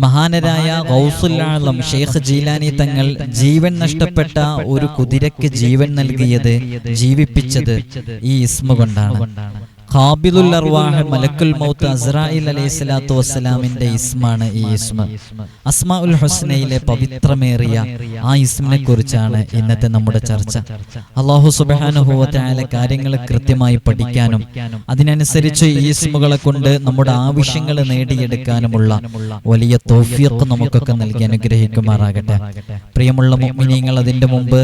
മഹാനരായ ഗൗസുൽ ആലം ഷെയ്ഖ് ജീലാനി തങ്ങൾ ജീവൻ നഷ്ടപ്പെട്ട ഒരു കുതിരയ്ക്ക് ജീവൻ നൽകിയത്, ജീവിപ്പിച്ചത് ഈ ഇസ്മ കൊണ്ടാണ്. ഖാബിദുൽ അർവാഹ് മലക്കുൽ മൗത്ത് അസ്രായിൽ അലൈഹിസ്സലാത്തു വസ്സലാമിന്റെ ഇസ്മാണ് ഈ ഇസ്മ. അസ്മാഉൽ ഹുസ്നയിലെ പവിത്രമേറിയ ആ ഇസ്മിനെ കുറിച്ചാണ് ഇന്നത്തെ നമ്മുടെ ചർച്ച. അല്ലാഹു സുബ്ഹാനഹു വ തആല കാര്യങ്ങൾ കൃത്യമായി പഠിക്കാനും അതിനനുസരിച്ച് ഈ ഇസ്മുകളെ കൊണ്ട് നമ്മുടെ ആവശ്യങ്ങൾ നേടിയെടുക്കാനുമുള്ള വലിയ തൗഫീഖ് നമുക്കൊക്കെ നൽകി അനുഗ്രഹിക്കുമാറാകട്ടെ. പ്രിയമുള്ള മുഅ്മിനീങ്ങൾ, അതിന്റെ മുമ്പ്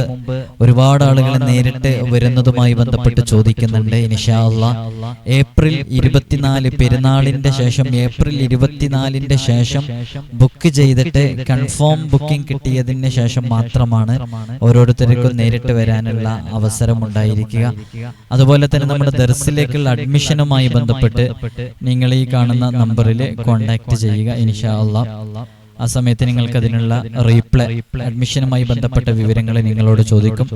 ഒരുപാട് ആളുകൾ നേരിട്ട് വരുന്നതുമായി ബന്ധപ്പെട്ട് ചോദിക്കുന്നുണ്ട്. ഇൻഷാ അല്ലാഹ് ഏപ്രിൽ 24 പെരുന്നാളിന്റെ ശേഷം, ഏപ്രിൽ 24-ന്റെ ശേഷം ബുക്ക് ചെയ്തിട്ട് കൺഫേം ബുക്കിംഗ് കിട്ടിയതിന് ശേഷം മാത്രമാണ് ഓരോരുത്തർക്കും നേരിട്ട് വരാനുള്ള അവസരം ഉണ്ടായിരിക്കുക. അതുപോലെ തന്നെ നമ്മുടെ ദർസിലേക്കുള്ള അഡ്മിഷനുമായി ബന്ധപ്പെട്ട് നിങ്ങൾ ഈ കാണുന്ന നമ്പറിൽ കോൺടാക്ട് ചെയ്യുക ഇൻഷാ അല്ലാഹ്. ആ സമയത്ത് നിങ്ങൾക്ക് അതിനുള്ള റീപ്ലൈ, അഡ്മിഷനുമായി ബന്ധപ്പെട്ട വിവരങ്ങൾ നിങ്ങളോട് ചോദിക്കും.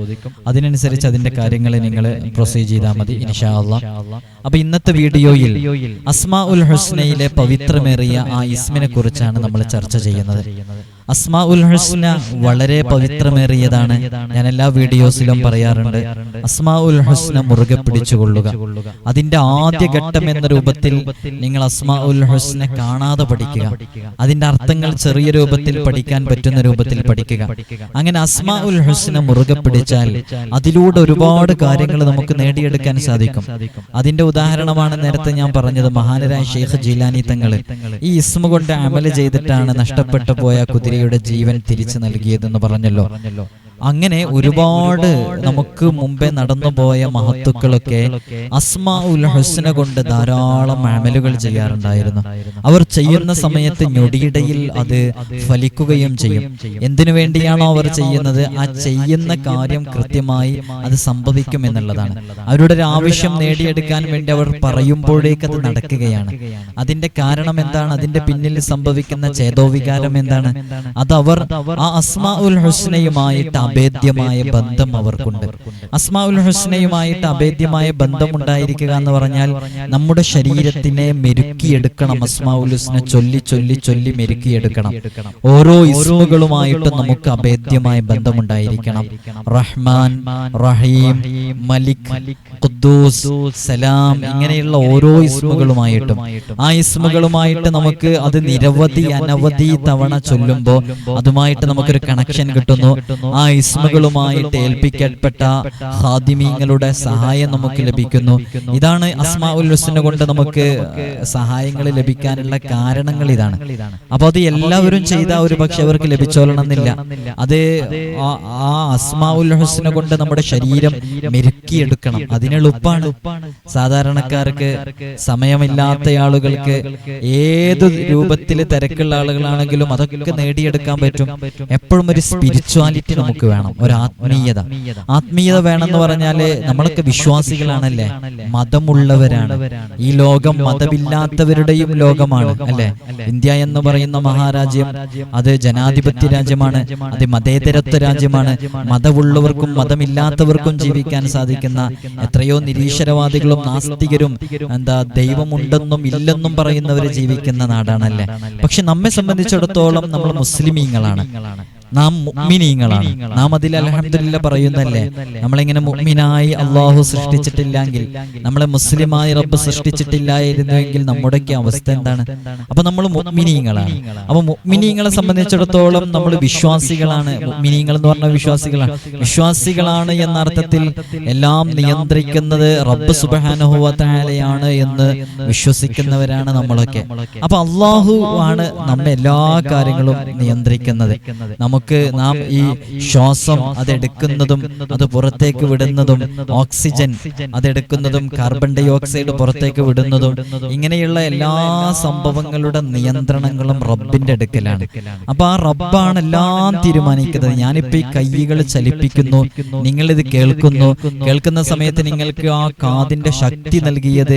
അതിനനുസരിച്ച് അതിന്റെ കാര്യങ്ങൾ നിങ്ങൾ പ്രൊസീഡ് ചെയ്താൽ മതി ഇൻഷാ അല്ലാഹ്. അപ്പൊ ഇന്നത്തെ വീഡിയോയിൽ അസ്മാഉൽ ഹുസ്നയിലെ പവിത്രമേറിയ ആ ഇസ്മിനെ കുറിച്ചാണ് നമ്മൾ ചർച്ച ചെയ്യുന്നത്. അസ്മാഉൽ ഹുസ്ന വളരെ പവിത്രമേറിയതാണ്. ഞാൻ എല്ലാ വീഡിയോസിലും പറയാറുണ്ട്, അസ്മാഉൽ ഹുസ്ന മുറുകെ പിടിച്ചുകൊള്ളുക. അതിന്റെ ആദ്യ ഘട്ടം എന്ന രൂപത്തിൽ നിങ്ങൾ അസ്മാഉൽ ഹുസ്ന കാണാതെ പഠിക്കുക. അതിന്റെ അർത്ഥങ്ങൾ ചെറിയ രൂപത്തിൽ പഠിക്കാൻ പറ്റുന്ന രൂപത്തിൽ പഠിക്കുക. അങ്ങനെ അസ്മാഉൽ ഹുസ്ന മുറുകെ പിടിച്ചാൽ അതിലൂടെ ഒരുപാട് കാര്യങ്ങൾ നമുക്ക് നേടിയെടുക്കാൻ സാധിക്കും. അതിന്റെ ഉദാഹരണമാണ് നേരത്തെ ഞാൻ പറഞ്ഞത്. മഹാനരായ ഷെയ്ഖ് ജീലാനി തങ്ങൾ ഈ ഇസ്മ കൊണ്ട് അമല് ചെയ്തിട്ടാണ് നഷ്ടപ്പെട്ടു പോയ കുതിരയുടെ ജീവൻ തിരിച്ചു നൽകിയതെന്ന് പറഞ്ഞല്ലോ. അങ്ങനെ ഒരുപാട് നമുക്ക് മുമ്പേ നടന്നുപോയ മഹത്തുക്കളൊക്കെ അസ്മാഉൽ ഹുസ്ന കൊണ്ട് ധാരാളം അമലുകൾ ചെയ്യാറുണ്ടായിരുന്നു. അവർ ചെയ്യുന്ന സമയത്ത് ഞൊടിയിടയിൽ അത് ഫലിക്കുകയും ചെയ്യും. എന്തിനു വേണ്ടിയാണോ അവർ ചെയ്യുന്നത്, ആ ചെയ്യുന്ന കാര്യം കൃത്യമായി അത് സംഭവിക്കും എന്നുള്ളതാണ്. അവരുടെ ഒരു ആവശ്യം നേടിയെടുക്കാൻ വേണ്ടി അവർ പറയുമ്പോഴേക്ക് അത് നടക്കുകയാണ്. അതിന്റെ കാരണം എന്താണ്, അതിന്റെ പിന്നിൽ സംഭവിക്കുന്ന ചേതോവികാരം എന്താണ്, അത് അവർ ആ അസ്മാഉൽ ഹുസ്നയുമായിട്ട് അഭേദ്യമായ ബന്ധം അവർക്കുണ്ട്. അസ്മാഉൽ ഹുസ്നയുമായിട്ട് അഭേദ്യമായ ബന്ധം ഉണ്ടായിരിക്കുക എന്ന് പറഞ്ഞാൽ നമ്മുടെ ശരീരത്തിനെ മെരുക്കിയെടുക്കണം. അസ്മാഉൽ ഹുസ്ന ചൊല്ലി ചൊല്ലി ചൊല്ലി മെരുക്കിയെടുക്കണം. ഓരോ ഇസ്മുകളുമായിട്ടും നമുക്ക് അഭേദ്യമായ ബന്ധമുണ്ടായിരിക്കണം. റഹ്മാൻ, റഹീം, മലിക്, ഖുദ്ദൂസ്, സലാം, ഇങ്ങനെയുള്ള ഓരോ ഇസ്മുകളുമായിട്ടും ആ ഇസ്മുകളുമായിട്ട് നമുക്ക് അത് നിരവധി അനവധി തവണ ചൊല്ലുമ്പോൾ അതുമായിട്ട് നമുക്കൊരു കണക്ഷൻ കിട്ടുന്നു. ആ ഇസ്മുകളുമായിട്ട് ഏൽപ്പിക്കപ്പെട്ട ഖാദിമീങ്ങളുടെ സഹായം നമുക്ക് ലഭിക്കുന്നു. ഇതാണ് അസ്മാഉൽ ഹുസ്ന കൊണ്ട് നമുക്ക് സഹായങ്ങൾ ലഭിക്കാനുള്ള കാരണങ്ങൾ ഇതാണ്. അപ്പൊ അത് എല്ലാവരും ചെയ്താൽ ഒരു പക്ഷെ അവർക്ക് ലഭിച്ചോളണമെന്നില്ല. അത് ആ അസ്മാഉൽ ഹുസ്ന കൊണ്ട് നമ്മുടെ ശരീരം മെരുക്കിയെടുക്കണം. അതിനെളുപ്പാണ്. സാധാരണക്കാർക്ക്, സമയമില്ലാത്ത ആളുകൾക്ക്, ഏത് രൂപത്തിൽ തിരക്കുള്ള ആളുകളാണെങ്കിലും അതൊക്കെ നേടിയെടുക്കാൻ പറ്റും. എപ്പോഴും ഒരു സ്പിരിച്വാലിറ്റി നമുക്ക് വേണം, ഒരു ആത്മീയത വേണമെന്ന് പറഞ്ഞാല് നമ്മളൊക്കെ വിശ്വാസികളാണല്ലേ, മതമുള്ളവരാണ്. ഈ ലോകം മതമില്ലാത്തവരുടെയും ലോകമാണ് അല്ലെ. ഇന്ത്യ എന്ന് പറയുന്ന മഹാരാജ്യം അത് ജനാധിപത്യ രാജ്യമാണ്, അത് മതേതരത്വ രാജ്യമാണ്. മതമുള്ളവർക്കും മതമില്ലാത്തവർക്കും ജീവിക്കാൻ സാധിക്കുന്ന എത്രയോ നിരീശ്വരവാദികളും നാസ്തികരും ദൈവമുണ്ടെന്നും ഇല്ലെന്നും പറയുന്നവര് ജീവിക്കുന്ന നാടാണല്ലേ. പക്ഷെ നമ്മെ സംബന്ധിച്ചിടത്തോളം നമ്മൾ മുസ്ലിമീങ്ങളാണ്, നാം മുഅ്മിനീങ്ങളാണ്. നാം അതിൽ അൽഹംദുലില്ലാഹ് പറയുന്നല്ലേ. നമ്മളിങ്ങനെ മുഅ്മിനായി അല്ലാഹു സൃഷ്ടിച്ചിട്ടില്ലെങ്കിൽ, നമ്മളെ മുസ്ലിമായി റബ്ബ് സൃഷ്ടിച്ചിട്ടില്ലായിരുന്നുവെങ്കിൽ നമ്മുടെയൊക്കെ അവസ്ഥ എന്താണ്? അപ്പൊ നമ്മൾ മുഅ്മിനീങ്ങളാണ്. അപ്പൊ മുഅ്മിനീങ്ങളെ സംബന്ധിച്ചിടത്തോളം നമ്മൾ വിശ്വാസികളാണ്. മുഅ്മിനീങ്ങൾ എന്ന് പറഞ്ഞ വിശ്വാസികളാണ് എന്ന അർത്ഥത്തിൽ എല്ലാം നിയന്ത്രിക്കുന്നത് റബ്ബ് സുബ്ഹാനഹു വ തആലയാണ് എന്ന് വിശ്വസിക്കുന്നവരാണ് നമ്മളൊക്കെ. അപ്പൊ അല്ലാഹു ആണ് നമ്മെ എല്ലാ കാര്യങ്ങളും നിയന്ത്രിക്കുന്നത്. നാം ഈ ശ്വാസം അതെടുക്കുന്നതും അത് പുറത്തേക്ക് വിടുന്നതും, ഓക്സിജൻ അതെടുക്കുന്നതും കാർബൺ ഡൈ ഓക്സൈഡ് പുറത്തേക്ക് വിടുന്നതും, ഇങ്ങനെയുള്ള എല്ലാ സംഭവങ്ങളുടെ നിയന്ത്രണങ്ങളും റബ്ബിന്റെ അടുക്കലാണ്. അപ്പൊ ആ റബ്ബാണ് എല്ലാം തീരുമാനിക്കുന്നത്. ഞാനിപ്പോ ഈ കൈകൾ ചലിപ്പിക്കുന്നു, നിങ്ങളിത് കേൾക്കുന്ന സമയത്ത് നിങ്ങൾക്ക് ആ കാതിന്റെ ശക്തി നൽകിയത്,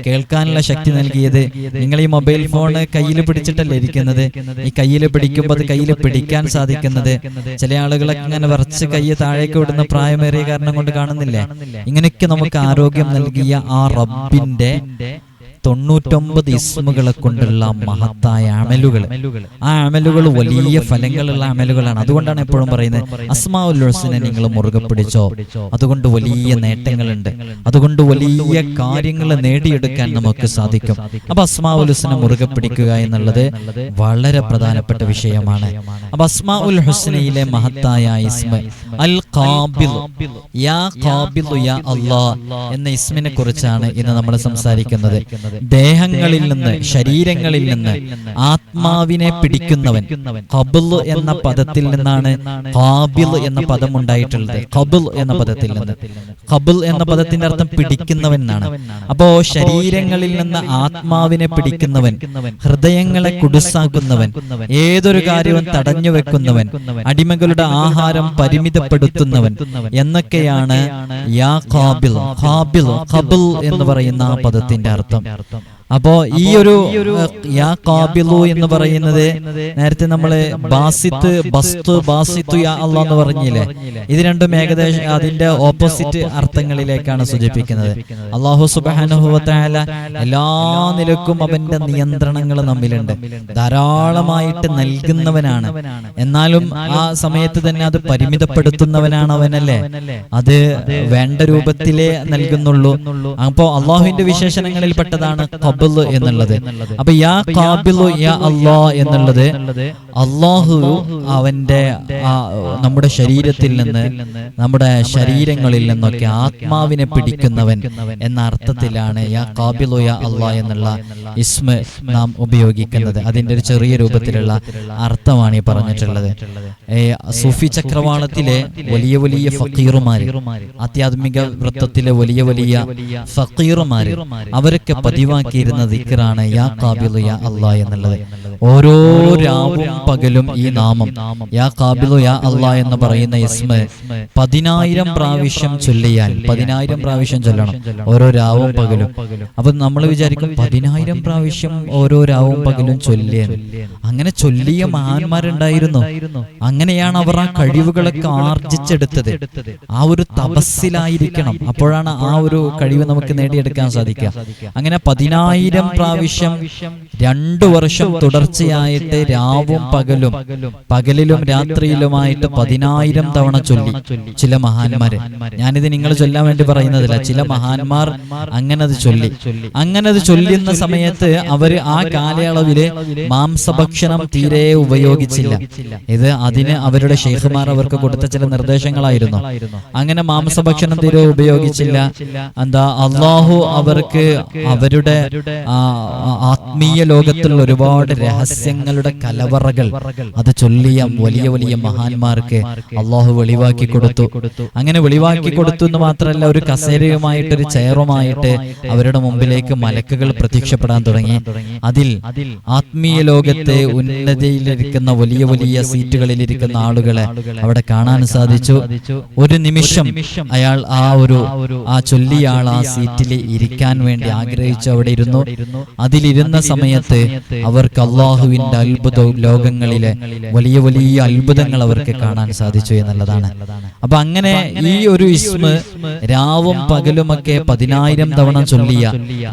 കേൾക്കാനുള്ള ശക്തി നൽകിയത്, നിങ്ങൾ ഈ മൊബൈൽ ഫോൺ കയ്യിൽ പിടിച്ചിട്ടല്ലേ ഇരിക്കുന്നത്. ഈ കയ്യിൽ പിടിക്കുമ്പോൾ അത് കയ്യിൽ പിടിക്കാൻ സാധിക്കുന്നത്. ചില ആളുകളൊക്കെ ഇങ്ങനെ വിറച്ച് കൈ താഴേക്ക് വിടുന്ന പ്രായമേറിയ കാരണം കൊണ്ട് കാണുന്നില്ലേ. ഇങ്ങനെയൊക്കെ നമുക്ക് ആരോഗ്യം നൽകിയ ആ റബ്ബിന്റെ 99 ഇസ്മുകളെ കൊണ്ടുള്ള മഹത്തായ അമലുകൾ. ആ അമലുകൾ വലിയ ഫലങ്ങളുള്ള അമലുകളാണ്. അതുകൊണ്ടാണ് എപ്പോഴും പറയുന്നത് അസ്മാഉൽ ഹുസ്ന നിങ്ങൾ മുറുകെ പിടിച്ചോ, അതുകൊണ്ട് വലിയ നേട്ടങ്ങളുണ്ട്, അതുകൊണ്ട് വലിയ കാര്യങ്ങൾ നേടിയെടുക്കാൻ നമുക്ക് സാധിക്കും. അപ്പൊ അസ്മാഉൽ ഹുസ്ന മുറുകെ പിടിക്കുക എന്നുള്ളത് വളരെ പ്രധാനപ്പെട്ട വിഷയമാണ്. അപ്പൊ അസ്മാഉൽ ഹുസ്നയിലെ മഹത്തായ ഇസ്മ അൽ ഖാബിൽ, യാ ഖാബിൽ യാ അല്ലാഹ് എന്ന ഇസ്മിനെ കുറിച്ചാണ് ഇന്ന് നമ്മൾ സംസാരിക്കുന്നത്. ദേഹങ്ങളിൽ നിന്ന്, ശരീരങ്ങളിൽ നിന്ന് ആത്മാവിനെ പിടിക്കുന്നവൻ. ഖബൽ എന്ന പദത്തിൽ നിന്നാണ് ഖാബിൽ എന്ന പദം ഉണ്ടായിട്ടുള്ളത്. ഖബൽ എന്ന പദത്തിൽ നിന്ന്, ഖബൽ എന്ന പദത്തിന്റെ അർത്ഥം പിടിക്കുന്നവൻ എന്നാണ്. അപ്പോ ശരീരങ്ങളിൽ നിന്ന് ആത്മാവിനെ പിടിക്കുന്നവൻ, ഹൃദയങ്ങളെ കുടുസാക്കുന്നവൻ, ഏതൊരു കാര്യവും തടഞ്ഞു വെക്കുന്നവൻ, അടിമകളുടെ ആഹാരം പരിമിതപ്പെടുത്തുന്നവൻ എന്നൊക്കെയാണ് യാ ഖാബിൽ, ഖാബിൽ, ഖബൽ എന്ന് പറയുന്ന ആ പദത്തിന്റെ അർത്ഥം. അപ്പോ ഈ ഒരു യാ ഖാബിലു എന്ന് പറയുന്നത് നേരത്തെ നമ്മള് ബാസിത്ത്, ബസ്തു, ബാസിത്തു യാ അല്ലാഹ് എന്ന് പറഞ്ഞില്ലേ, ഇത് രണ്ടും ഏകദേശം അതിന്റെ ഓപ്പോസിറ്റ് അർത്ഥങ്ങളിലേക്കാണ് സൂചിപ്പിക്കുന്നത്. അല്ലാഹു സുബ്ഹാനഹു വ തആല എല്ലാ നിലക്കും അവന്റെ നിയന്ത്രണങ്ങൾ നമ്മിലുണ്ട്, ധാരാളമായിട്ട് നൽകുന്നവനാണ്. എന്നാലും ആ സമയത്ത് തന്നെ അത് പരിമിതപ്പെടുത്തുന്നവനാണ് അവനല്ലേ. അത് വേണ്ട രൂപത്തിലേ നൽകുന്നുള്ളൂ. അപ്പോ അള്ളാഹുവിന്റെ വിശേഷണങ്ങളിൽ പെട്ടതാണ് ഖബൽ എന്നുള്ളത്. അപ്പൊ യാ ഖാബിലു യാ അല്ലാഹ് എന്നുള്ളത് അള്ളാഹു അവന്റെ നമ്മുടെ ശരീരത്തിൽ നിന്ന്, നമ്മുടെ ശരീരങ്ങളിൽ നിന്നൊക്കെ ആത്മാവിനെ പിടിക്കുന്നവൻ എന്ന അർത്ഥത്തിലാണ് യാ ഖാബിലു യാ അല്ലാഹ് എന്നുള്ള ഇസ്മ നാം ഉപയോഗിക്കുന്നത്. അതിന്റെ ഒരു ചെറിയ രൂപത്തിലുള്ള അർത്ഥമാണ് ഈ പറഞ്ഞിട്ടുള്ളത്. സൂഫി ചക്രവാളത്തിലെ വലിയ വലിയ ഫക്കീറുമാര്, ആധ്യാത്മിക വൃത്തത്തിലെ വലിയ വലിയ ഫക്കീറുമാര്, അവരൊക്കെ പതിവാക്കിയിരുന്ന ദിക്റാണ് യാ ഖാബിലു യാ അല്ലാഹ് എന്നുള്ളത്. ഓരോ രാവും പകലും ഈ നാമം യാ ഖാബിലു യാ അല്ലാഹ് എന്ന് പറയുന്ന ഇസ്മ 10,000 പ്രാവശ്യം ചൊല്ലിയാൽ, 10,000 പ്രാവശ്യം ചൊല്ലണം ഓരോ രാവും പകലും. അപ്പൊ നമ്മൾ വിചാരിക്കും 10,000 പ്രാവശ്യം ഓരോ രാവും പകലും ചൊല്ലിയ, അങ്ങനെ ചൊല്ലിയ മഹാന്മാരുണ്ടായിരുന്നു. അങ്ങനെയാണ് അവർ ആ കഴിവുകളൊക്കെ ആർജിച്ചെടുത്തത്. ആ ഒരു തപസ്സിലായിരിക്കണം, അപ്പോഴാണ് ആ ഒരു കഴിവ് നമുക്ക് നേടിയെടുക്കാൻ സാധിക്കുക. അങ്ങനെ 10,000 പ്രാവശ്യം 2 വർഷം തുടർച്ചയായിട്ട് രാവും പകലും, പകലിലും രാത്രിയിലുമായിട്ട് 10,000 തവണ ചൊല്ലി ചില മഹാന്മാര്. ഞാനിത് നിങ്ങൾ ചൊല്ലാൻ വേണ്ടി പറയുന്നതില്ല, ചില മഹാന്മാർ അങ്ങനെ അത് ചൊല്ലി. അങ്ങനെ അത് ചൊല്ലുന്ന സമയത്ത് അവര് ആ കാലയളവില് മാംസഭക്ഷണം തീരെ ഉപയോഗിച്ചില്ല. ഇത് അതിന് അവരുടെ ഷെയ്ഖുമാർ അവർക്ക് കൊടുത്ത ചില നിർദ്ദേശങ്ങളായിരുന്നു. അങ്ങനെ മാംസഭക്ഷണം തീരെ ഉപയോഗിച്ചില്ല. എന്താ, അള്ളാഹു അവർക്ക് അവരുടെ ആത്മീയ ലോകത്തിൽ ഒരുപാട് രഹസ്യങ്ങളുടെ കലവറകൾ അത് ചൊല്ലിയ വലിയ വലിയ മഹാന്മാർക്ക് അള്ളാഹു വെളിവാക്കി കൊടുത്തു. അങ്ങനെ വെളിവാക്കി കൊടുത്തു എന്ന് മാത്രമല്ല, ഒരു കസേരയുമായിട്ട്, ഒരു ചെയറുമായിട്ട് അവരുടെ മുമ്പിലേക്ക് മലക്കുകൾ പ്രത്യക്ഷപ്പെടാൻ തുടങ്ങി. അതിൽ ആത്മീയ ലോകത്തെ ഉന്നതിയിലിരിക്കുന്ന വലിയ വലിയ സീറ്റുകളിലിരിക്കുന്ന ആളുകളെ അവിടെ കാണാൻ സാധിച്ചു. ഒരു നിമിഷം അയാൾ ആ ചൊല്ലിയ ആൾ ആ സീറ്റിൽ ഇരിക്കാൻ വേണ്ടി ആഗ്രഹിച്ചു അവിടെ ഇരുന്നു. അതിലിരുന്ന സമയത്ത് അവർക്ക് അള്ളാഹുവിന്റെ അത്ഭുത ലോകങ്ങളിലെ വലിയ വലിയ അത്ഭുതങ്ങൾ അവർക്ക് കാണാൻ സാധിച്ചു എന്നുള്ളതാണ്. അപ്പൊ അങ്ങനെ ഈ ഒരു ഇസ്മ രാവും പകലുമൊക്കെ 10,000 തവണ ചൊല്ലിയ,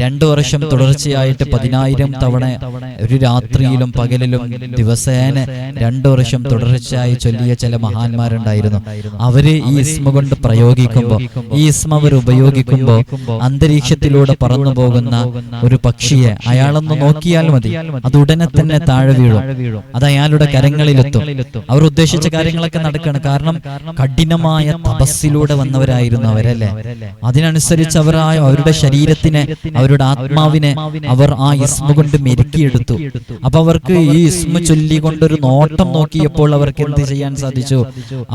2 വർഷം തുടർച്ചയായിട്ട് 10,000 തവണ ഒരു രാത്രിയിലും പകലിലും ദിവസേന 2 വർഷം തുടർച്ചയായി ചൊല്ലിയ ചില മഹാന്മാരുണ്ടായിരുന്നു. അവര് ഈ ഇസ്മ കൊണ്ട് പ്രയോഗിക്കുമ്പോ, ഈ ഇസ്മ അവർ ഉപയോഗിക്കുമ്പോ അന്തരീക്ഷത്തിലൂടെ പറന്നു പോകുന്ന ഒരു പക്ഷിയെ അയാളൊന്ന് നോക്കിയാൽ മതി, അത് ഉടനെ തന്നെ താഴെ വീഴും, അത് അയാളുടെ കരങ്ങളിലെത്തും. അവർ ഉദ്ദേശിച്ച കാര്യങ്ങളൊക്കെ നടക്കുകയാണ്. കാരണം കഠിനമായ തപസ്സിലൂടെ വന്നവരായിരുന്നു അവരല്ലേ. അതിനനുസരിച്ച് അവർ അവരുടെ ശരീരത്തിനെ, അവരുടെ ആത്മാവിനെ അവർ ആ ഇസ്മ കൊണ്ട് മെരുക്കിയെടുത്തു. അപ്പൊ അവർക്ക് ഈ ഇസ്മ ചൊല്ലിക്കൊണ്ടൊരു നോട്ടം നോക്കിയപ്പോൾ അവർക്ക് എന്ത് ചെയ്യാൻ സാധിച്ചു?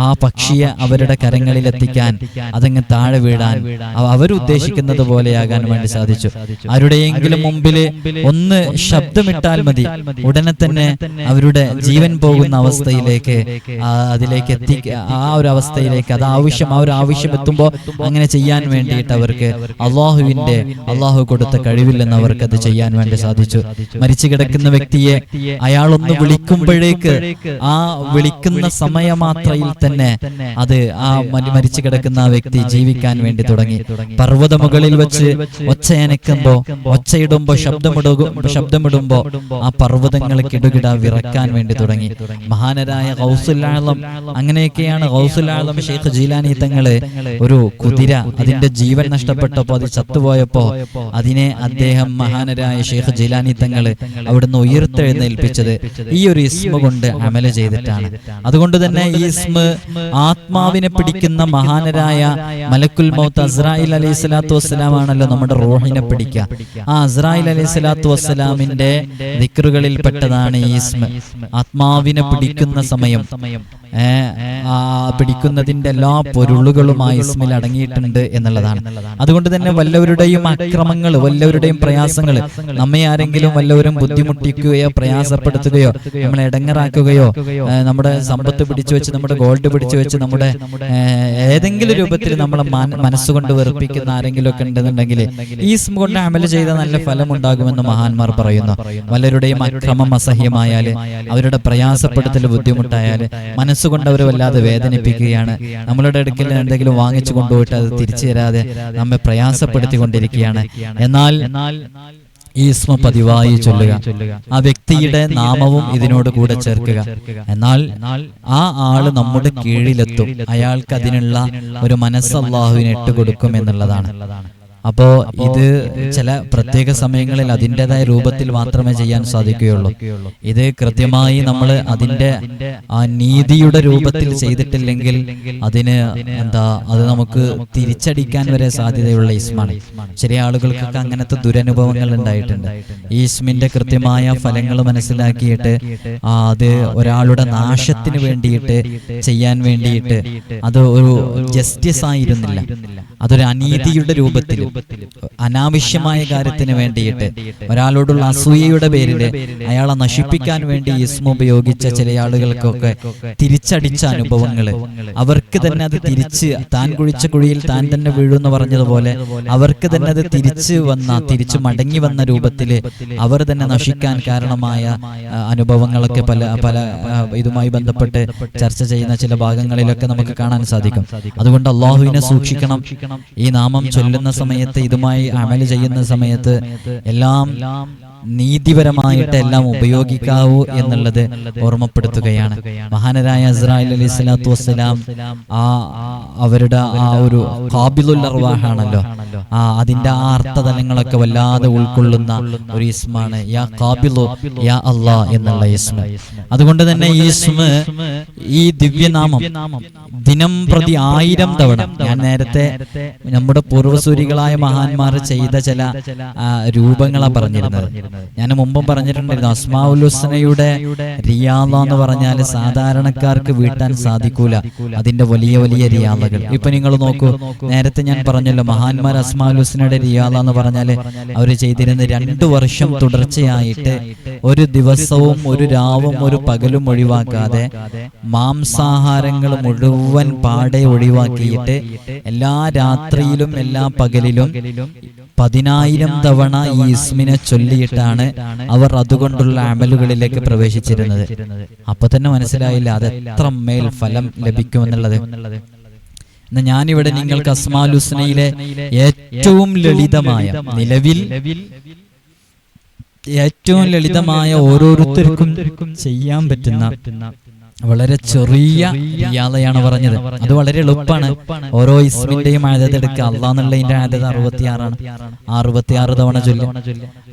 ആ പക്ഷിയെ അവരുടെ കരങ്ങളിൽ എത്തിക്കാൻ, അതങ്ങ് താഴെ വീഴാൻ, അവരുദ്ദേശിക്കുന്നത് പോലെയാകാൻ വേണ്ടി സാധിച്ചു. ആരുടെയെങ്കിലും മുമ്പില് ഒന്ന് ശബ്ദമിട്ടാൽ മതി, ഉടനെ തന്നെ അവർ അവരുടെ ജീവൻ പോകുന്ന അവസ്ഥയിലേക്ക് അതിലേക്ക് ആ ഒരു അവസ്ഥയിലേക്ക് ആ ഒരു ആവശ്യം എത്തുമ്പോൾ അങ്ങനെ ചെയ്യാൻ വേണ്ടിയിട്ട് അവർക്ക് അള്ളാഹു കൊടുത്ത കഴിവില്ലെന്ന് അവർക്ക് അത് ചെയ്യാൻ വേണ്ടി സാധിച്ചു. മരിച്ചു കിടക്കുന്ന വ്യക്തിയെ അയാളൊന്ന് വിളിക്കുമ്പോഴേക്ക് ആ വിളിക്കുന്ന സമയമാത്രയിൽ തന്നെ അത് ആ മരിച്ചു കിടക്കുന്ന ആ വ്യക്തി ജീവിക്കാൻ വേണ്ടി തുടങ്ങി. പർവ്വത മുകളിൽ വെച്ച് ഒച്ചയനക്കുമ്പോ ഒച്ചയിടുമ്പോ ശബ്ദമിടുമ്പോ ആ പർവ്വതങ്ങൾ കിടുകിട വിറക്കാൻ വേണ്ടി തുടങ്ങി. മഹാനരായ ഗൗസുൽ ആലം, അങ്ങനെയൊക്കെയാണ് ഗൗസുൽ ആലം ശൈഖ് ജീലാനി തങ്ങള് ഒരു കുതിര അതിന്റെ ജീവൻ നഷ്ടപ്പെട്ടപ്പോ അത് ചത്തുപോയപ്പോ അതിനെ അദ്ദേഹം മഹാനരായ ശൈഖ് ജീലാനി തങ്ങള് അവിടുന്ന് ഉയർത്തെഴുന്നേൽപ്പിച്ചത് ഈ ഒരു ഇസ്മ കൊണ്ട് അമല് ചെയ്തിട്ടാണ്. അതുകൊണ്ട് തന്നെ ഈ ഇസ്മ ആത്മാവിനെ പിടിക്കുന്ന മഹാനരായ മലക്കുൽ മൗത്ത് അസ്രായിൽ അലൈഹി സ്വലാത്തു വസ്സലാം ആണല്ലോ നമ്മുടെ റൂഹിനെ പിടിക്കുക. ആ അസ്രായിൽ അലൈഹി സ്വലാത്തു വസ്സലാമിന്റെ ദിക്റുകളിൽ പെട്ടതാണ് ഈ ഇസ്മ. ആത്മാവിനെ പിടിക്കുന്ന സമയം പിടിക്കുന്നതിന്റെ എല്ലാ പൊരുളുകളും ആ ഇസ്മിൽ അടങ്ങിയിട്ടുണ്ട് എന്നുള്ളതാണ്. അതുകൊണ്ട് തന്നെ വല്ലവരുടെയും അക്രമങ്ങൾ, വല്ലവരുടെയും പ്രയാസങ്ങൾ, നമ്മെ ആരെങ്കിലും വല്ലവരും ബുദ്ധിമുട്ടിക്കുകയോ പ്രയാസപ്പെടുത്തുകയോ നമ്മളെ ഇടങ്ങറാക്കുകയോ നമ്മുടെ സമ്പത്ത് പിടിച്ചു വെച്ച്, നമ്മുടെ ഗോൾഡ് പിടിച്ചു വെച്ച്, നമ്മുടെ ഏതെങ്കിലും രൂപത്തിൽ നമ്മളെ മനസ്സുകൊണ്ട് വെറുപ്പിക്കുന്ന ആരെങ്കിലും ഒക്കെ ഉണ്ടെന്നുണ്ടെങ്കിൽ ഈ ഇസ്മ കൊണ്ട് അമൽ ചെയ്ത നല്ല ഫലം ഉണ്ടാകുമെന്ന് മഹാന്മാർ പറയുന്നു. വല്ലവരുടെയും അക്രമം അസഹ്യമായാൽ, അവരുടെ പ്രയാസപ്പെടുത്തൽ ബുദ്ധിമുട്ടായാൽ, മനസ്സുകൊണ്ട് അവർ വല്ലാതെ വേദനിപ്പിക്കുകയാണ്, നമ്മളുടെ അടുക്കൽ എന്തെങ്കിലും വാങ്ങിച്ചു കൊണ്ടുപോയിട്ട് അത് തിരിച്ചു തരാതെ നമ്മെ പ്രയാസപ്പെടുത്തിക്കൊണ്ടിരിക്കുകയാണ്, എന്നാൽ ഈ ഇസ്മ പതിവായി ചൊല്ലുക. ആ വ്യക്തിയുടെ നാമവും ഇതിനോട് കൂടെ ചേർക്കുക. എന്നാൽ ആ ആള് നമ്മുടെ കീഴിലെത്തും. അയാൾക്ക് അതിനുള്ള ഒരു മനസ്സ് അല്ലാഹുവിന് ഇട്ടുകൊടുക്കും എന്നുള്ളതാണ്. അപ്പോ ഇത് ചില പ്രത്യേക സമയങ്ങളിൽ അതിൻ്റെതായ രൂപത്തിൽ മാത്രമേ ചെയ്യാൻ സാധിക്കുകയുള്ളൂ. ഇത് കൃത്യമായി നമ്മൾ അതിൻ്റെ ആ നീതിയുടെ രൂപത്തിൽ ചെയ്തിട്ടില്ലെങ്കിൽ അതിന് അത് നമുക്ക് തിരിച്ചടിക്കാൻ വരെ സാധ്യതയുള്ള ഇസ്മാണ്. ചില ആളുകൾക്കൊക്കെ അങ്ങനത്തെ ദുരനുഭവങ്ങൾ ഉണ്ടായിട്ടുണ്ട്. ഈ ഇസ്മിന്റെ കൃത്യമായ ഫലങ്ങൾ മനസ്സിലാക്കിയിട്ട് അത് ഒരാളുടെ നാശത്തിന് വേണ്ടിയിട്ട് ചെയ്യാൻ വേണ്ടിയിട്ട് അത് ഒരു ജസ്റ്റിസ് ആയിരുന്നില്ല, അതൊരു അനീതിയുടെ രൂപത്തിൽ അനാവശ്യമായ കാര്യത്തിന് വേണ്ടിയിട്ട് ഒരാളോടുള്ള അസൂയയുടെ പേരിൽ അയാളെ നശിപ്പിക്കാൻ വേണ്ടി ഇസ്മ ഉപയോഗിച്ച ചില ആളുകൾക്കൊക്കെ തിരിച്ചടിച്ച അനുഭവങ്ങൾ, അവർക്ക് തന്നെ അത് തിരിച്ച് താൻ കുഴിച്ച കുഴിയിൽ താൻ തന്നെ വീഴുമെന്ന് പറഞ്ഞതുപോലെ അവർക്ക് തന്നെ അത് തിരിച്ചു മടങ്ങി വന്ന രൂപത്തിൽ അവർ തന്നെ നശിക്കാൻ കാരണമായ അനുഭവങ്ങളൊക്കെ പല ഇതുമായി ബന്ധപ്പെട്ട് ചർച്ച ചെയ്യുന്ന ചില ഭാഗങ്ങളിലൊക്കെ നമുക്ക് കാണാൻ സാധിക്കും. അതുകൊണ്ട് അല്ലാഹുവിനെ സൂക്ഷിക്കണം. ഈ നാമം ചൊല്ലുന്ന സമയത്ത്, ഇതുമായി അമൽ ചെയ്യുന്ന സമയത്ത് എല്ലാം നീതിപരമായിട്ട് എല്ലാം ഉപയോഗിക്കാവൂ എന്നുള്ളത് ഓർമ്മപ്പെടുത്തുകയാണ്. മഹാനരായ അസ്രായിൽ അലൈഹി സ്വലാത്തു വസ്സലാം അവരുടെ ആ ഒരു ഖാബിലുൽ അർവാഹാണല്ലോ, അതിന്റെ ആ അർത്ഥതലങ്ങളൊക്കെ വല്ലാതെ ഉൾക്കൊള്ളുന്ന ഒരു ഇസ്മാണ് യാ ഖാബിലു യാ അല്ലാ എന്നുള്ള ഇസ്മ. അതുകൊണ്ട് തന്നെ ഈ ഇസ്മ, ഈ ദിവ്യനാമം ദിനം പ്രതി 1000 തവണ, ഞാൻ നേരത്തെ നമ്മുടെ പൂർവ്വസൂരികളായ മഹാന്മാർ ചെയ്ത ചില രൂപങ്ങളാണ് പറഞ്ഞിരുന്നത്. ഞാൻ മുമ്പും പറഞ്ഞിട്ടുണ്ടായിരുന്നു, അസ്മാഉൽ ഹുസ്നയുടെ റിയാള എന്ന് പറഞ്ഞാൽ സാധാരണക്കാർക്ക് വീട്ടാൻ സാധിക്കൂല അതിന്റെ വലിയ വലിയ റിയാളകൾ. ഇപ്പൊ നിങ്ങൾ നോക്കൂ, നേരത്തെ ഞാൻ പറഞ്ഞല്ലോ, മഹാന്മാർ അസ്മാഉൽ ഹുസ്നയുടെ റിയാള എന്ന് പറഞ്ഞാൽ അവർ ചെയ്തിരുന്ന 2 വർഷം തുടർച്ചയായിട്ട് ഒരു ദിവസവും ഒരു രാവും ഒരു പകലും ഒഴിവാക്കാതെ മാംസാഹാരങ്ങൾ മുഴുവൻ പാടെ ഒഴിവാക്കിയിട്ട് എല്ലാ രാത്രിയിലും എല്ലാ പകലിലും 10,000 തവണ ഈ ഇസ്മിനെ ചൊല്ലിയിട്ടാണ് അവർ അതുകൊണ്ടുള്ള അമലുകളിലേക്ക് പ്രവേശിച്ചിരുന്നത്. അപ്പൊ തന്നെ മനസ്സിലായില്ല അത് എത്ര മേൽ ഫലം ലഭിക്കുമെന്നുള്ളത്. ഞാനിവിടെ നിങ്ങൾക്ക് അസ്മാഉൽ ഹുസ്നയിലെ ഏറ്റവും ലളിതമായ, നിലവിൽ ഏറ്റവും ലളിതമായ ഓരോരുത്തർക്കും ചെയ്യാൻ പറ്റുന്ന വളരെ ചെറിയ റിയാളയാണ് പറഞ്ഞത്. അത് വളരെ എളുപ്പമാണ്. ഓരോ ഇസ്മിന്റെയും ആദത്ത് എടുക്കുക. അള്ളാഹ്ന്നുള്ളതിന്റെ ആദത്ത് 66ആണ്. 66 തവണ ചൊല്ലും.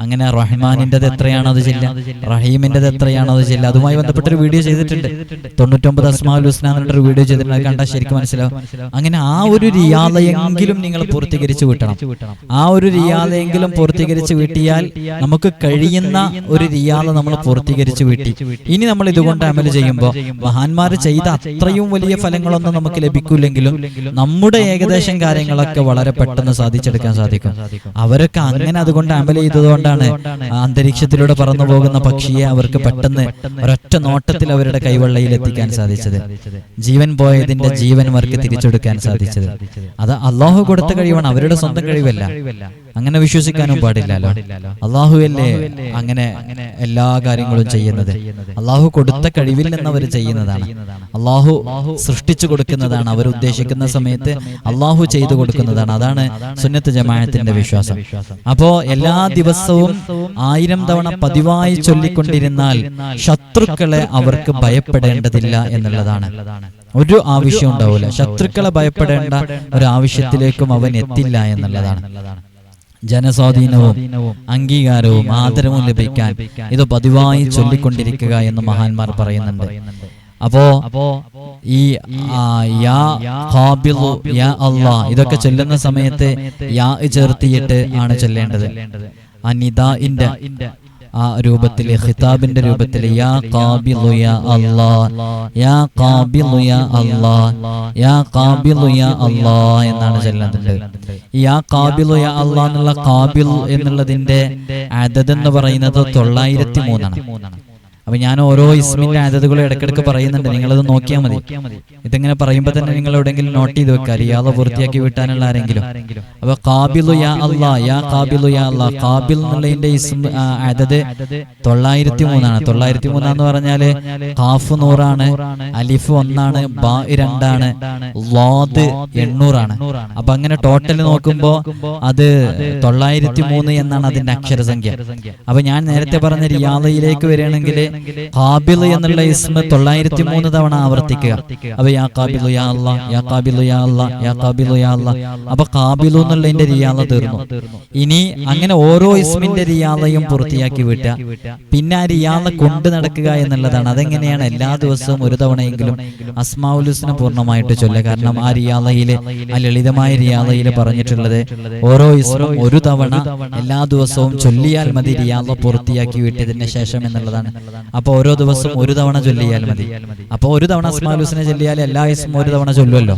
അങ്ങനെ റഹ്മാനിൻ്റെത് എത്രയാണോ അത് ചൊല്ലുക, റഹീമിൻ്റെത് എത്രയാണോ അത് ചൊല്ലുക. അതുമായി ബന്ധപ്പെട്ടൊരു വീഡിയോ ചെയ്തിട്ടുണ്ട്. 99 അസ്മാഉൽ ഹുസ്ന എന്നൊരു വീഡിയോ ചെയ്തിട്ടുണ്ട്. അത് കണ്ടാൽ ശരിക്കും മനസ്സിലാവും. അങ്ങനെ ആ ഒരു റിയാളയെങ്കിലും നിങ്ങൾ പൂർത്തീകരിച്ച് വിട്ടണം. ആ ഒരു റിയാളയെങ്കിലും പൂർത്തീകരിച്ച് വീട്ടിയാൽ നമുക്ക് കഴിയുന്ന ഒരു റിയാള നമ്മൾ പൂർത്തീകരിച്ച് വീട്ടി. ഇനി നമ്മൾ ഇതുകൊണ്ട് അമൽ ചെയ്യുമ്പോൾ മഹാന്മാർ ചെയ്ത അത്രയും വലിയ ഫലങ്ങളൊന്നും നമുക്ക് ലഭിക്കില്ലെങ്കിലും നമ്മുടെ ഏകദേശം കാര്യങ്ങളൊക്കെ വളരെ പെട്ടെന്ന് സാധിച്ചെടുക്കാൻ സാധിക്കും. അവരൊക്കെ അങ്ങനെ അതുകൊണ്ട് അമൽ ചെയ്തതുകൊണ്ടാണ് അന്തരീക്ഷത്തിലൂടെ പറന്നു പോകുന്ന പക്ഷിയെ അവർക്ക് പെട്ടെന്ന് ഒരൊറ്റ നോട്ടത്തിൽ അവരുടെ കൈവെള്ളയിൽ എത്തിക്കാൻ സാധിച്ചത്, ജീവൻ പോയതിന്റെ ജീവൻ അവർക്ക് തിരിച്ചെടുക്കാൻ സാധിച്ചത്. അത് അള്ളാഹു കൊടുത്ത കഴിവാണ്, അവരുടെ സ്വന്തം കഴിവല്ല. അങ്ങനെ വിശ്വസിക്കാനും പാടില്ലല്ലോ. അള്ളാഹുവല്ലേ അങ്ങനെ എല്ലാ കാര്യങ്ങളും ചെയ്യുന്നത്. അള്ളാഹു കൊടുത്ത കഴിവിൽ നിന്ന് അവർ ചെയ്യുന്നതാണ്. അള്ളാഹു സൃഷ്ടിച്ചു കൊടുക്കുന്നതാണ്. അവർ ഉദ്ദേശിക്കുന്ന സമയത്ത് അള്ളാഹു ചെയ്തു കൊടുക്കുന്നതാണ്. അതാണ് സുന്നത്ത് ജമാഅത്തിന്റെ വിശ്വാസം. അപ്പോ എല്ലാ ദിവസവും 1000 തവണ പതിവായി ചൊല്ലിക്കൊണ്ടിരുന്നാൽ ശത്രുക്കളെ അവർക്ക് ഭയപ്പെടേണ്ടതില്ല എന്നുള്ളതാണ്. ഒരു ആവശ്യം ഉണ്ടാവില്ല. ശത്രുക്കളെ ഭയപ്പെടേണ്ട ഒരു ആവശ്യത്തിലേക്കും അവൻ എത്തില്ല എന്നുള്ളതാണ്. ജനസ്വാധീനവും അംഗീകാരവും ആദരവും ലഭിക്കാൻ ഇത് പതിവായി ചൊല്ലിക്കൊണ്ടിരിക്കുക എന്ന് മഹാന്മാർ പറയുന്നുണ്ട്. അപ്പോ ഈ യാ ഖാബിദു യാ അല്ലാഹ് ഇതൊക്കെ ചൊല്ലുന്ന സമയത്ത് യാ ചേർത്തിയിട്ട് ആണ് ചൊല്ലേണ്ടത്. നിദാഇന്റെ ആ രൂപത്തിൽ, ഖിതാബിന്റെ രൂപത്തിൽ യാ ഖാബിദു യാ അല്ലാഹ്, യാ ഖാബിദു യാ അല്ലാഹ്, യാ ഖാബിദു യാ അല്ലാഹ് എന്നാണ് ചൊല്ലുന്നത്. യാ ഖാബിദു യാ അല്ലാഹ് എന്നുള്ള ഖാബിൽ എന്നുള്ളതിന്റെ അദദ് എന്ന് പറയുന്നത് 903 ആണ്. അപ്പൊ ഞാൻ ഓരോ ഇസ്മിന്റെ അദദുകളും ഇടയ്ക്കിടയ്ക്ക് പറയുന്നുണ്ട്, നിങ്ങളത് നോക്കിയാൽ മതി. ഇതിങ്ങനെ പറയുമ്പോൾ തന്നെ നിങ്ങൾ എവിടെയെങ്കിലും നോട്ട് ചെയ്ത് വെക്കുക, റിയാദ പൂർത്തിയാക്കി വിട്ടാനുള്ള ആരെങ്കിലും. അപ്പൊ ഖാബിലു യാ അല്ലാഹ്, യാ ഖാബിലു യാ അല്ലാഹ്, ഖാബിൽ എന്നുള്ളതിന്റെ ഇസ്മ അദദ് 903 ആണ്. 903 എന്ന് പറഞ്ഞാല് ഖാഫ് 100 ആണ്, അലിഫ് 1 ആണ്, ബാ 2 ആണ്, ളാദ് 800 ആണ്. അപ്പൊ അങ്ങനെ ടോട്ടൽ നോക്കുമ്പോ അത് 903 എന്നാണ് അതിന്റെ അക്ഷരസംഖ്യ. അപ്പൊ ഞാൻ നേരത്തെ പറഞ്ഞ റിയാദയിലേക്ക് വരികയാണെങ്കിൽ ഖാബിൽ എന്നുള്ള ഇസ്മ 903 തവണ ആവർത്തിക്കുക. അപ്പൊ യാ ഖാബിലു യാ അല്ലാഹ്, യാ ഖാബിലു യാ അല്ലാഹ്, യാ ഖാബിലു യാ അല്ലാഹ്. അപ്പൊ ഖാബിലു എന്നുള്ളതിന്റെ റിയാദ തീർന്നു. ഇനി അങ്ങനെ ഓരോ ഇസ്മിന്റെ റിയാദയും പൂർത്തിയാക്കി വിട്ടുക. പിന്നെ ആ റിയാദ കൊണ്ട് നടക്കുക എന്നുള്ളതാണ്. അതെങ്ങനെയാണ്? എല്ലാ ദിവസവും ഒരു തവണയെങ്കിലും അസ്മാഉൽ ഹുസ്ന പൂർണ്ണമായിട്ട് ചൊല്ലുക. കാരണം ആ റിയാദയില്, ആ ലളിതമായ റിയാദയില് പറഞ്ഞിട്ടുള്ളത് ഓരോ ഇസ്മും ഒരു തവണ എല്ലാ ദിവസവും ചൊല്ലിയാൽ മതി റിയാദ പൂർത്തിയാക്കി വിട്ടതിന് ശേഷം എന്നുള്ളതാണ്. അപ്പൊ ഓരോ ദിവസവും ഒരു തവണ ചൊല്ലിയാൽ മതി. അപ്പൊ ഒരു തവണ അസ്മാഉൽ ഹുസ്ന ചൊല്ലിയാൽ എല്ലാ ഇസ്മും ഒരു തവണ ചൊല്ലുമല്ലോ.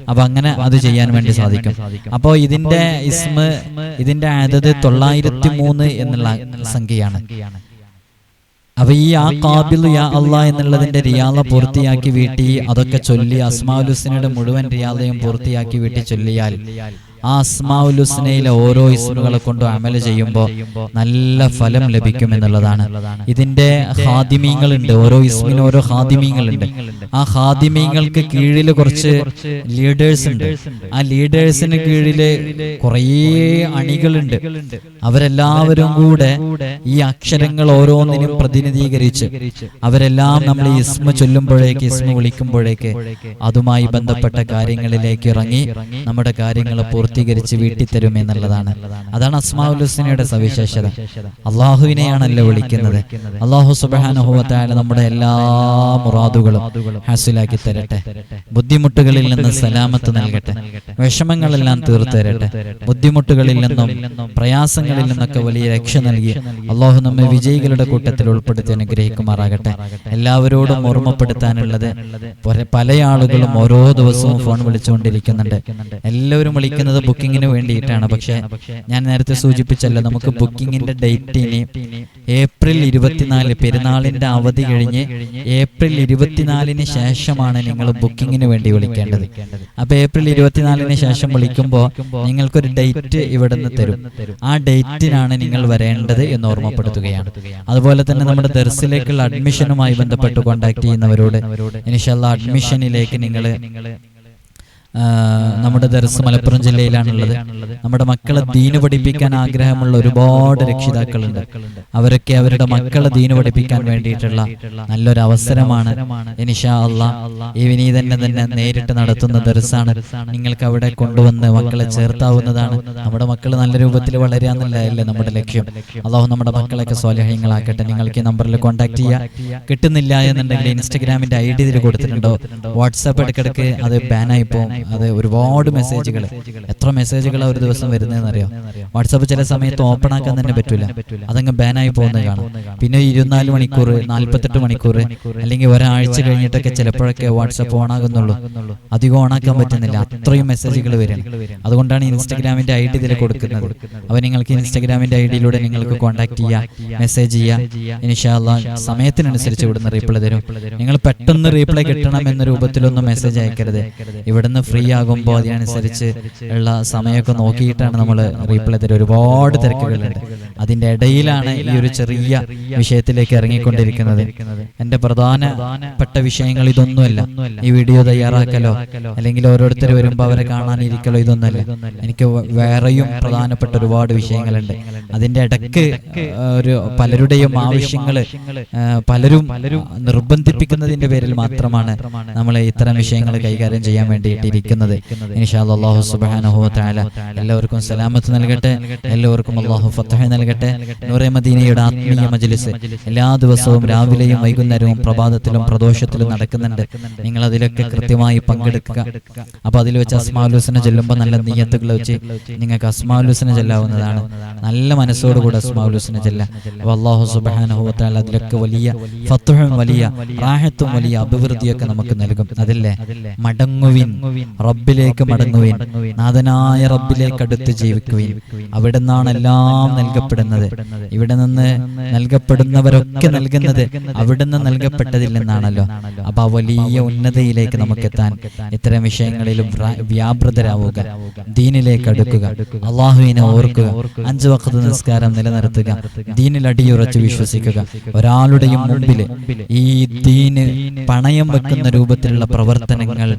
അപ്പൊ അങ്ങനെ അത് ചെയ്യാൻ വേണ്ടി സാധിക്കും. അപ്പൊ ഇതിന്റെ ഇസ്മ, ഇതിന്റെ അദദ് 903 എന്നുള്ള സംഖ്യയാണ്. അപ്പൊ ഈ യാ ഖാബിൽ യാ അല്ലാഹ് എന്നുള്ളതിന്റെ റിയാദ പൂർത്തിയാക്കി വീട്ടി അതൊക്കെ ചൊല്ലി അസ്മാഉൽ ഹുസ്നയുടെ മുഴുവൻ റിയാദയും പൂർത്തിയാക്കി വീട്ടി ചൊല്ലിയാൽ ആ അസ്മാഉൽ ഹുസ്നയിലെ ഓരോ ഇസ്മുകളെ കൊണ്ട് അമൽ ചെയ്യുമ്പോൾ നല്ല ഫലം ലഭിക്കും എന്നുള്ളതാണ്. ഇതിന്റെ ഖാദിമീങ്ങളുണ്ട്, ഓരോ ഇസ്മിനും ഓരോ ഖാദിമീങ്ങളുണ്ട്. ആ ഖാദിമീങ്ങൾക്ക് കീഴിൽ കുറച്ച് ലീഡേഴ്സ് ഉണ്ട്. ആ ലീഡേഴ്സിന് കീഴില് കുറേ അണികളുണ്ട്. അവരെല്ലാവരും കൂടെ ഈ അക്ഷരങ്ങൾ ഓരോന്നിനും പ്രതിനിധീകരിച്ച് അവരെല്ലാം നമ്മൾ ഈ ഇസ്മ ചൊല്ലുമ്പോഴേക്ക്, ഇസ്മ വിളിക്കുമ്പോഴേക്ക് അതുമായി ബന്ധപ്പെട്ട കാര്യങ്ങളിലേക്ക് ഇറങ്ങി നമ്മുടെ കാര്യങ്ങൾ പൂർത്തീകരിച്ച് വീട്ടിത്തരും എന്നുള്ളതാണ്. അതാണ് അസ്മാഉൽ ഹുസ്നയുടെ സവിശേഷത. അള്ളാഹുവിനെയാണല്ലോ വിളിക്കുന്നത്. അള്ളാഹു സുബ്ഹാനഹു വ തആല നമ്മുടെ എല്ലാ മുറാദുകളും ഹാസിലാക്കി തരട്ടെ. ബുദ്ധിമുട്ടുകളിൽ നിന്ന് സലാമത്ത് നൽകട്ടെ. വിഷമങ്ങളെല്ലാം തീർത്തു തരട്ടെ. ബുദ്ധിമുട്ടുകളിൽ നിന്നും പ്രയാസങ്ങളിൽ നിന്നൊക്കെ വലിയ രക്ഷ നൽകി അള്ളാഹു നമ്മെ വിജയികളുടെ കൂട്ടത്തിൽ ഉൾപ്പെടുത്തി അനുഗ്രഹിക്കുമാറാകട്ടെ. എല്ലാവരോടും ഓർമ്മപ്പെടുത്താനുള്ളത്, പല ആളുകളും ഓരോ ദിവസവും ഫോൺ വിളിച്ചുകൊണ്ടിരിക്കുന്നുണ്ട്. എല്ലാവരും വിളിക്കുന്നത് ബുക്കിങ്ങിന് വേണ്ടിയിട്ടാണ്. പക്ഷെ ഞാൻ നേരത്തെ സൂചിപ്പിച്ചല്ലോ, നമുക്ക് ബുക്കിങ്ങിന്റെ ഡേറ്റിന് ഏപ്രിൽ 24, പെരുന്നാളിന്റെ അവധി കഴിഞ്ഞ് ഏപ്രിൽ 24 ശേഷമാണ് നിങ്ങൾ ബുക്കിങ്ങിന് വേണ്ടി വിളിക്കേണ്ടത്. അപ്പൊ ഏപ്രിൽ 24 ശേഷം വിളിക്കുമ്പോൾ നിങ്ങൾക്കൊരു ഡേറ്റ് ഇവിടെ നിന്ന് തരും. ആ ഡേറ്റിനാണ് നിങ്ങൾ വരേണ്ടത് എന്ന് ഓർമ്മപ്പെടുത്തുകയാണ്. അതുപോലെ തന്നെ നമ്മുടെ ദർസിലേക്കുള്ള അഡ്മിഷനുമായി ബന്ധപ്പെട്ട് കോൺടാക്ട് ചെയ്യുന്നവരോട് ഇൻഷാ അല്ലാഹ് അഡ്മിഷനിലേക്ക് നിങ്ങൾ, നമ്മുടെ ദർസ് മലപ്പുറം ജില്ലയിലാണുള്ളത്. നമ്മുടെ മക്കളെ ദീന് പഠിപ്പിക്കാൻ ആഗ്രഹമുള്ള ഒരുപാട് രക്ഷിതാക്കളുണ്ട്. അവരൊക്കെ അവരുടെ മക്കളെ ദീന് പഠിപ്പിക്കാൻ വേണ്ടിയിട്ടുള്ള നല്ലൊരു അവസരമാണ് ഇൻഷാ അല്ലാഹ്. ഈ വിനീതന്നെ തന്നെ നേരിട്ട് നടത്തുന്ന ദർസാണ്. നിങ്ങൾക്ക് അവിടെ കൊണ്ടുവന്ന് മക്കളെ ചേർത്താവുന്നതാണ്. നമ്മുടെ മക്കൾ നല്ല രൂപത്തിൽ വളരാന്നല്ലേ നമ്മുടെ ലക്ഷ്യം. അല്ലാഹു നമ്മുടെ മക്കളൊക്കെ സ്വാലിഹീങ്ങളാക്കട്ടെ. നിങ്ങൾക്ക് ഈ നമ്പറിൽ കോൺടാക്ട് ചെയ്യാം. കിട്ടുന്നില്ല എന്നുണ്ടെങ്കിൽ ഇൻസ്റ്റഗ്രാമിന്റെ ID ഇതിൽ കൊടുത്തിട്ടുണ്ടോ, വാട്സാപ്പ് ഇടയ്ക്കിടയ്ക്ക് അത് ബാനായി പോകും. അത് ഒരുപാട് മെസ്സേജുകൾ, എത്ര മെസ്സേജുകളാണ് ഒരു ദിവസം വരുന്നതെന്ന് അറിയാം. വാട്സാപ്പ് ചില സമയത്ത് ഓപ്പൺ ആക്കാൻ തന്നെ പറ്റൂല, അതങ്ങ് ബാനായി പോകുന്നത് കാണാം. പിന്നെ 24 മണിക്കൂർ 48 മണിക്കൂർ അല്ലെങ്കിൽ ഒരാഴ്ച കഴിഞ്ഞിട്ടൊക്കെ ചിലപ്പോഴൊക്കെ വാട്സാപ്പ് ഓൺ ആകുന്നുള്ളൂ, അധികം ഓണാക്കാൻ പറ്റുന്നില്ല, അത്രയും മെസ്സേജുകൾ വരും. അതുകൊണ്ടാണ് ഇൻസ്റ്റാഗ്രാമിന്റെ ID ഇതിൽ കൊടുക്കുന്നത്. അപ്പോൾ നിങ്ങൾക്ക് ഇൻസ്റ്റാഗ്രാമിന്റെ ID-യിലൂടെ നിങ്ങൾക്ക് കോൺടാക്ട് ചെയ്യാം, മെസ്സേജ് ചെയ്യാം. ഇൻഷാ അല്ലാഹ് സമയത്തിനനുസരിച്ച് ഇവിടുന്ന് റീപ്ലൈ തരും. നിങ്ങൾ പെട്ടെന്ന് റീപ്ലൈ കിട്ടണം എന്ന രൂപത്തിലൊന്നും മെസ്സേജ് അയക്കരുത്. ഇവിടുന്ന് ഫ്രീ ആകുമ്പോൾ അതിനനുസരിച്ച് ഉള്ള സമയമൊക്കെ നോക്കിയിട്ടാണ് നമ്മൾ റീപ്ലൈ തരും. ഒരുപാട് തിരക്കുകളുണ്ട്, അതിൻ്റെ ഇടയിലാണ് ഈ ഒരു ചെറിയ വിഷയത്തിലേക്ക് ഇറങ്ങിക്കൊണ്ടിരിക്കുന്നത്. എൻ്റെ പ്രധാനപ്പെട്ട വിഷയങ്ങൾ ഇതൊന്നുമല്ല. ഈ വീഡിയോ തയ്യാറാക്കലോ അല്ലെങ്കിൽ ഓരോരുത്തർ വരുമ്പോൾ അവരെ കാണാനിരിക്കലോ ഇതൊന്നുമല്ല. എനിക്ക് വേറെയും പ്രധാനപ്പെട്ട ഒരുപാട് വിഷയങ്ങളുണ്ട്. അതിൻ്റെ ഇടയ്ക്ക് പലരുടെയും ആവശ്യങ്ങൾ പലരും നിർബന്ധിപ്പിക്കുന്നതിന്റെ പേരിൽ മാത്രമാണ് നമ്മൾ ഇത്തരം വിഷയങ്ങൾ കൈകാര്യം ചെയ്യാൻ വേണ്ടിയിട്ടിരിക്കുന്നത്. ഇൻഷാ അല്ലാഹ് അല്ലാഹു സുബ്ഹാനഹു വ തആല എല്ലാവർക്കും സലാമത്ത് നൽകട്ടെ, എല്ലാവർക്കും അല്ലാഹു ഫത്ഹ് നൽകട്ടെ. നൂറെ മദീനയുടെ ആത്മീയ മജ്ലിസ് എല്ലാ ദിവസവും രാവിലെയും വൈകുന്നേരവും പ്രഭാതത്തിലും പ്രദോഷത്തിലും നടക്കുന്നുണ്ട്. നിങ്ങൾ അതിലൊക്കെ കൃത്യമായി പങ്കെടുക്കുക. അപ്പോൾ അതിൽ വെച്ച് അസ്മാഉൽ ഹുസ്ന ചൊല്ലുമ്പോൾ നല്ല നിയ്യത്തുകൾ വെച്ച് നിങ്ങൾക്ക് അസ്മാഉൽ ഹുസ്ന ചൊല്ലാവുന്നതാണ്. നല്ല മനസ്സോടുകൂടി അസ്മാഉൽ ഹുസ്ന ചൊല്ല. അപ്പോൾ അല്ലാഹു സുബ്ഹാനഹു വ തആല അതിലൊക്കെ വലിയ ഫത്ഹും വലിയ റാഹത്തും വലിയ അഭിവൃദ്ധിയൊക്കെ നമുക്ക് നൽകും. അതല്ലേ മടങ്ങുവിൻ, റബ്ബിലേക്ക് മടങ്ങുവിൻ, നാഥനായ റബ്ബിലേക്ക് അടുത്ത് ജീവിക്കുവിൻ. അവിടെ നിന്നാണ് എല്ലാം നൽകപ്പെടുന്നത്. ഇവിടെ നിന്ന് നൽകപ്പെടുന്നവരൊക്കെ നൽകുന്നത് അവിടെ നിന്ന് നൽകപ്പെട്ടതിൽ നിന്നാണല്ലോ. അപ്പൊ ആ വലിയ ഉന്നതയിലേക്ക് നമുക്ക് എത്താൻ ഇത്തരം വിഷയങ്ങളിലും വ്യാപൃതരാവുക, ദീനിലേക്ക് അടുക്കുക, അള്ളാഹുവിനെ ഓർക്കുക, 5 വഖ്ത് നിസ്കാരം നിലനിർത്തുക, ദീനിൽ അടിയുറച്ച് വിശ്വസിക്കുക. ഒരാളുടെയും മുമ്പിൽ ഈ ദീന് പണയം വെക്കുന്ന രൂപത്തിലുള്ള പ്രവർത്തനങ്ങൾ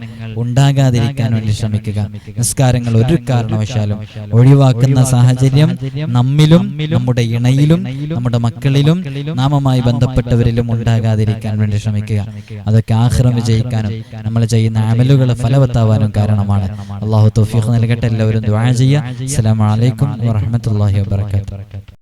ഉണ്ടാകാതിരിക്കാൻ വേണ്ടി ശ്രമിക്കുക. നിസ്കാരങ്ങൾ ഒരു കാരണവശാലും ഒഴിവാക്കുന്ന സാഹചര്യം നമ്മിലും നമ്മുടെ ഇണയിലും നമ്മുടെ മക്കളിലും നാമുമായി ബന്ധപ്പെട്ടവരിലും ഉണ്ടാകാതിരിക്കാൻ വേണ്ടി ശ്രമിക്കുക. അതൊക്കെ ആഖിറം വിജയിക്കാനും നമ്മൾ ചെയ്യുന്ന അമലുകൾ ഫലവത്താവാനും കാരണമാണ്. അല്ലാഹു തൗഫീഖ് നൽകട്ടെ. എല്ലാവരും ദുആ ചെയ്യുക. അസ്സലാമു അലൈക്കും വറഹ്മത്തുള്ളാഹി വബറകാതുഹു.